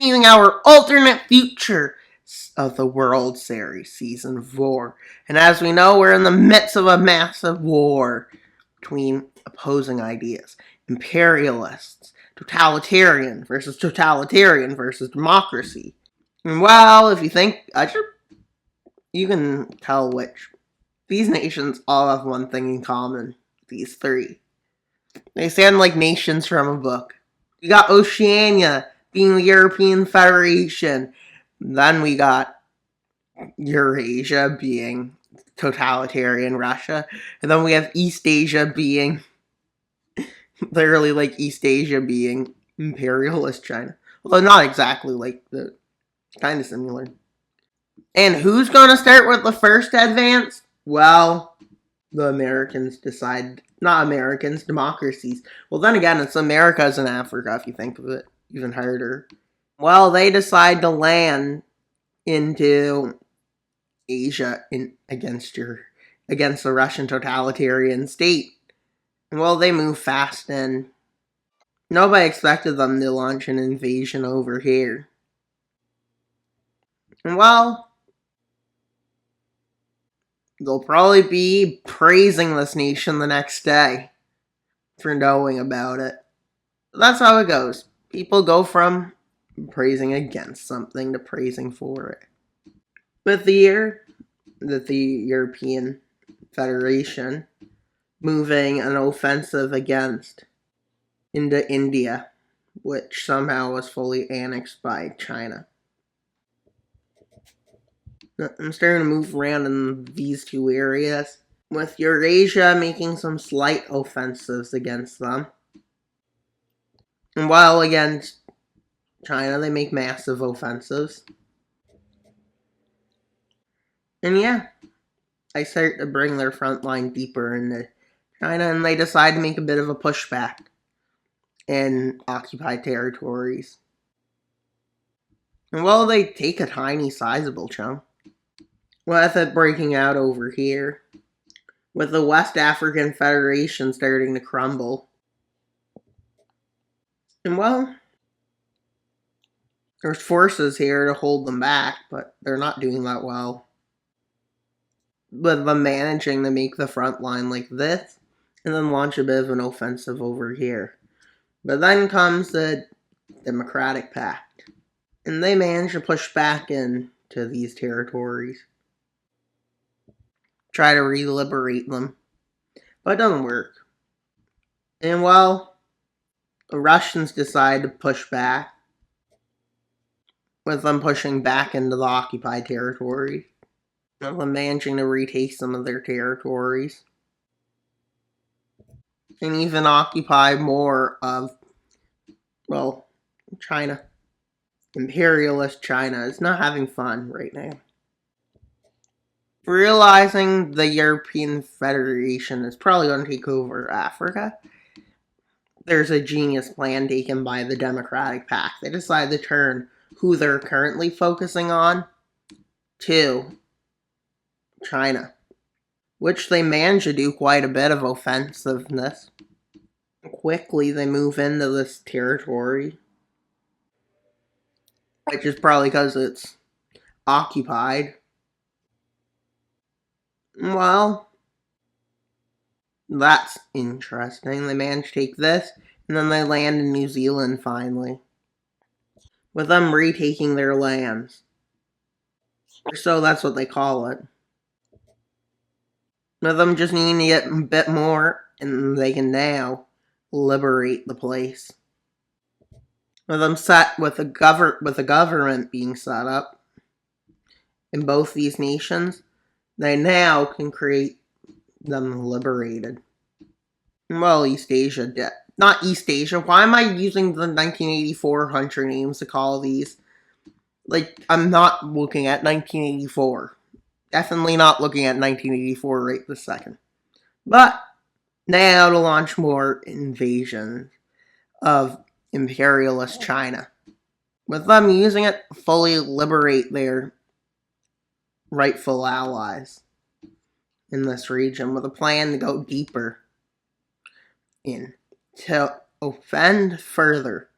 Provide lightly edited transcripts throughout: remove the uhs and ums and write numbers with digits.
continuing our alternate future of the World Series Season 4. And as we know, we're in the midst of a massive war between opposing ideas. Imperialists, totalitarian versus democracy. And well, if you think, you can tell which. These nations all have one thing in common. These three. They sound like nations from a book. We got Oceania being the European Federation. Then we got Eurasia being totalitarian Russia. And then we have East Asia being literally like East Asia being imperialist China. Although not exactly like the kind of similar. And who's going to start with the first advance? Well, the Americans decide. Not Americans, democracies. Well, then again, it's Americas and Africa if you think of it even harder. Well, they decide to land into Asia against the Russian totalitarian state. Well, they move fast and nobody expected them to launch an invasion over here. And well, they'll probably be praising this nation the next day for knowing about it. That's how it goes. People go from praising against something to praising for it. With the year that the European Federation moving an offensive into India, which somehow was fully annexed by China. I'm starting to move around in these two areas, with Eurasia making some slight offensives against them. And while against China, they make massive offensives. And yeah, they start to bring their front line deeper into China, and they decide to make a bit of a pushback in occupied territories. And well, they take a tiny, sizable chunk, with it breaking out over here, with the West African Federation starting to crumble. And well, there's forces here to hold them back, but they're not doing that well. With them managing to make the front line like this, and then launch a bit of an offensive over here. But then comes the Democratic Pact, and they manage to push back into these territories. Try to re-liberate them, but it doesn't work. And well, the Russians decide to push back, with them pushing back into the occupied territory, with them managing to retake some of their territories, and even occupy more of, well, China. Imperialist China is not having fun right now. Realizing the European Federation is probably going to take over Africa, there's a genius plan taken by the Democratic Pact. They decide to turn who they're currently focusing on to China, which they manage to do quite a bit of offensiveness. Quickly, they move into this territory, which is probably because it's occupied. Well, that's interesting. They manage to take this, and then they land in New Zealand finally, with them retaking their lands. So that's what they call it. With them just needing to get a bit more, and they can now liberate the place. With them set with a government being set up in both these nations, they now can create them liberated. Well, East Asia not East Asia. Why am I using the 1984 Hunter names to call these? Like, I'm not looking at 1984. Definitely not looking at 1984 right this second. But now to launch more invasions of imperialist China, with them using it to fully liberate their rightful allies in this region, with a plan to go deeper in to offend further.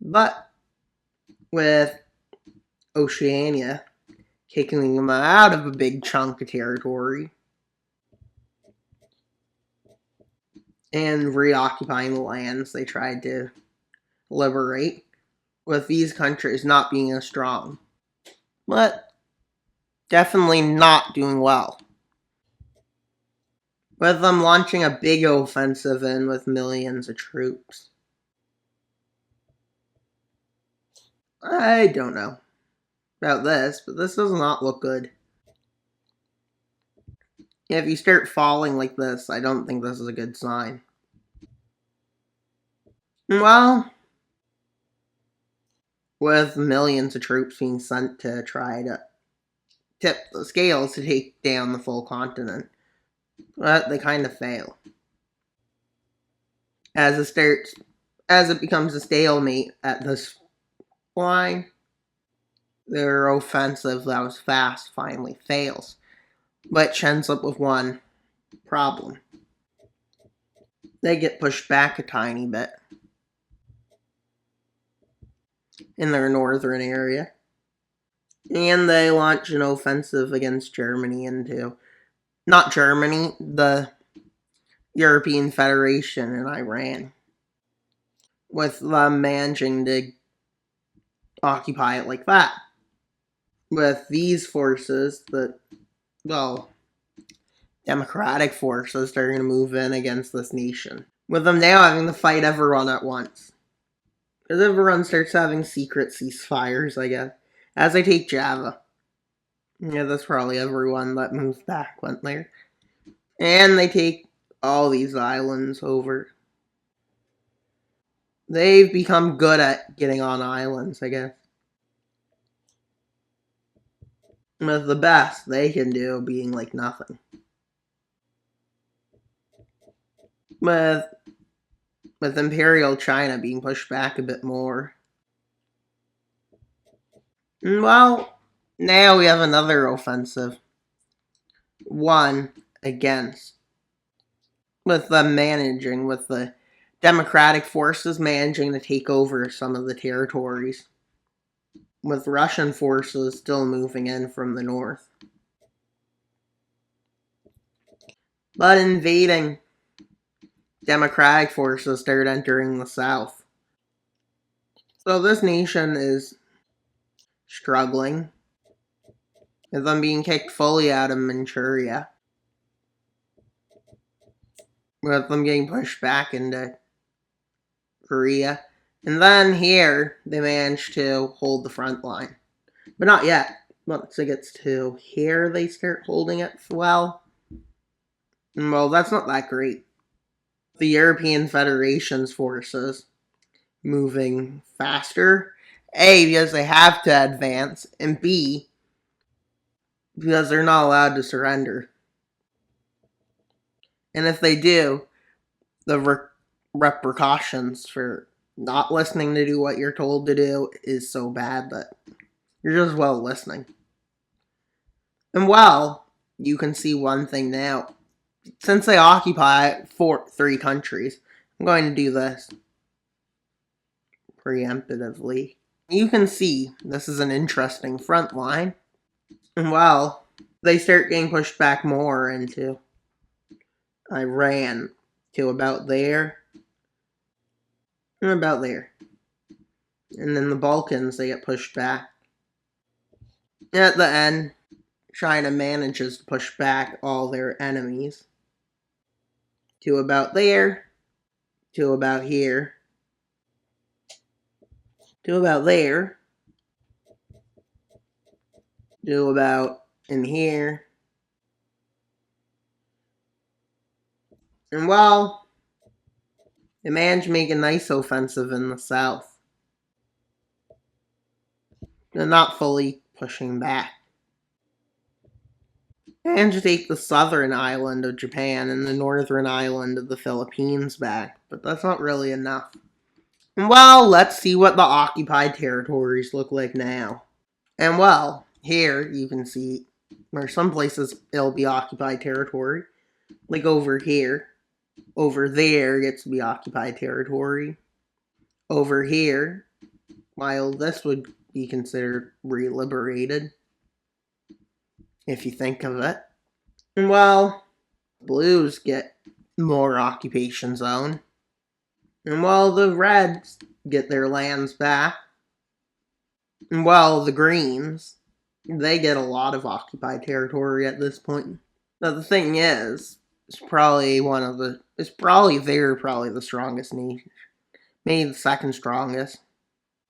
But with Oceania kicking them out of a big chunk of territory and reoccupying the lands they tried to liberate, with these countries not being as strong, but definitely not doing well, with them launching a big offensive in with millions of troops. I don't know about this, but this does not look good. If you start falling like this, I don't think this is a good sign. Well, with millions of troops being sent to try to tip the scales to take down the full continent, but they kind of fail. As it becomes a stalemate at this line, their offensive that was fast finally fails, which ends up with one problem. They get pushed back a tiny bit in their northern area, and they launch an offensive against Germany into, not Germany, the European Federation and Iran, with them managing to occupy it like that. With these forces, democratic forces starting to move in against this nation, with them now having to fight everyone at once. Because everyone starts having secret ceasefires, I guess. As I take Java. Yeah, that's probably everyone that moved back went there. And they take all these islands over. They've become good at getting on islands, I guess. With the best they can do being like nothing. With Imperial China being pushed back a bit more. Well, now we have another offensive. One against. With the democratic forces managing to take over some of the territories. With Russian forces still moving in from the north. But invading democratic forces start entering the south. So this nation is struggling, with them being kicked fully out of Manchuria, with them getting pushed back into Korea. And then here, they manage to hold the front line. But not yet. Once it gets to here, they start holding it well. Well, that's not that great. The European Federation's forces moving faster. A, because they have to advance, and B, because they're not allowed to surrender. And if they do, the repercussions for not listening to do what you're told to do is so bad that you're just well listening. And well, you can see one thing now. Since they occupy 3 countries, I'm going to do this preemptively. You can see this is an interesting front line. And well, they start getting pushed back more into Iran to about there. And about there. And then the Balkans, they get pushed back. At the end, China manages to push back all their enemies to about there, to about here, to about there, to about in here. And well, they managed to make a nice offensive in the south. They're not fully pushing back. And to take the southern island of Japan and the northern island of the Philippines back, but that's not really enough. And well, let's see what the occupied territories look like now. And well, here you can see where some places it'll be occupied territory, like over here. Over there gets to be occupied territory. Over here, while this would be considered reliberated, if you think of it. And well, blues get more occupation zone. And well, the reds get their lands back. And well, the greens, they get a lot of occupied territory at this point. Now the thing is, it's probably they're probably the strongest nation. Maybe the second strongest.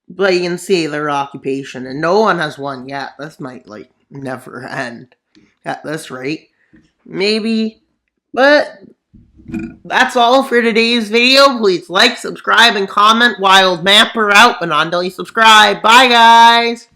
But you can see their occupation, and no one has won yet. This might, like, never end at this rate. Maybe. But that's all for today's video. Please like, subscribe, and comment. Wild Mapper out, but not until you subscribe. Bye, guys!